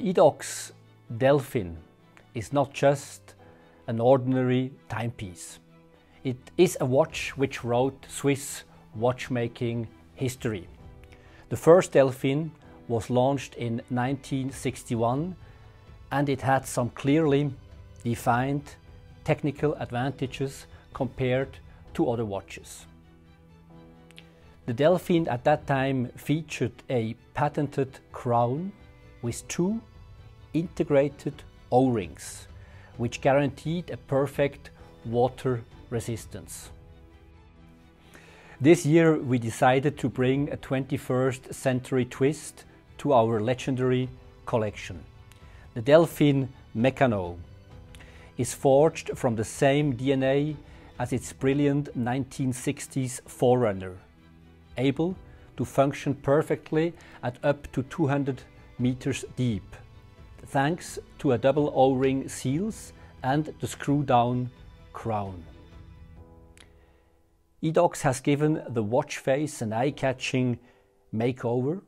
Edox Delphin is not just an ordinary timepiece. It is a watch which wrote Swiss watchmaking history. The first Delphin was launched in 1961 and it had some clearly defined technical advantages compared to other watches. The Delphin at that time featured a patented crown with two integrated O-rings, which guaranteed a perfect water resistance. This year we decided to bring a 21st century twist to our legendary collection. The Delphin Meccano is forged from the same DNA as its brilliant 1960s forerunner, able to function perfectly at up to 200 meters deep, thanks to a double O-ring seals and the screw-down crown. Edox has given the watch face an eye-catching makeover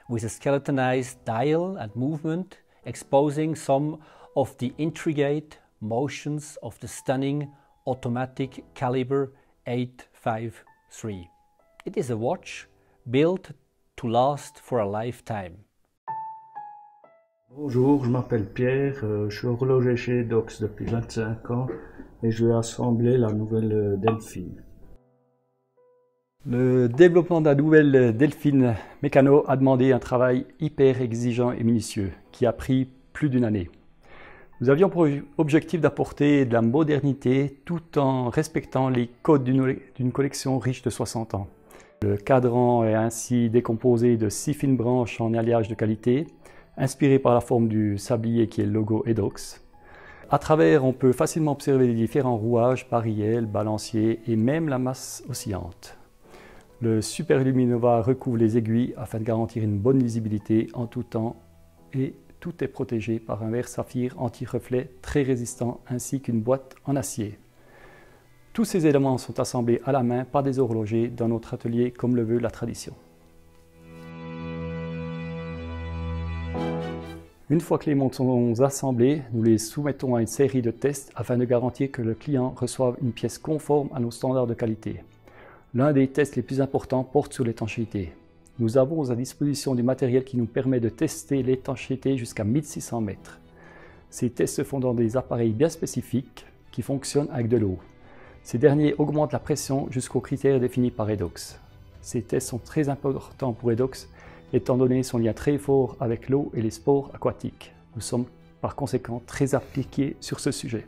with a skeletonized dial and movement, exposing some of the intricate motions of the stunning automatic caliber 853. It is a watch built to last for a lifetime. Bonjour, je m'appelle Pierre, je suis horloger chez Edox depuis 25 ans et je vais assembler la nouvelle Delphin. Le développement de la nouvelle Delphin Meccano a demandé un travail hyper exigeant et minutieux qui a pris plus d'une année. Nous avions pour objectif d'apporter de la modernité tout en respectant les codes d'une collection riche de 60 ans. Le cadran est ainsi décomposé de 6 fines branches en alliage de qualité, inspirées par la forme du sablier qui est le logo Edox. À travers, on peut facilement observer les différents rouages, pariels, balanciers et même la masse oscillante. Le Super Illuminova recouvre les aiguilles afin de garantir une bonne visibilité en tout temps et tout est protégé par un verre saphir anti-reflet très résistant ainsi qu'une boîte en acier. Tous ces éléments sont assemblés à la main par des horlogers dans notre atelier comme le veut la tradition. Une fois que les montres sont assemblées, nous les soumettons à une série de tests afin de garantir que le client reçoive une pièce conforme à nos standards de qualité. L'un des tests les plus importants porte sur l'étanchéité. Nous avons à disposition du matériel qui nous permet de tester l'étanchéité jusqu'à 1600 mètres. Ces tests se font dans des appareils bien spécifiques qui fonctionnent avec de l'eau. Ces derniers augmentent la pression jusqu'aux critères définis par Edox. Ces tests sont très importants pour Edox étant donné son lien très fort avec l'eau et les sports aquatiques. Nous sommes par conséquent très appliqués sur ce sujet.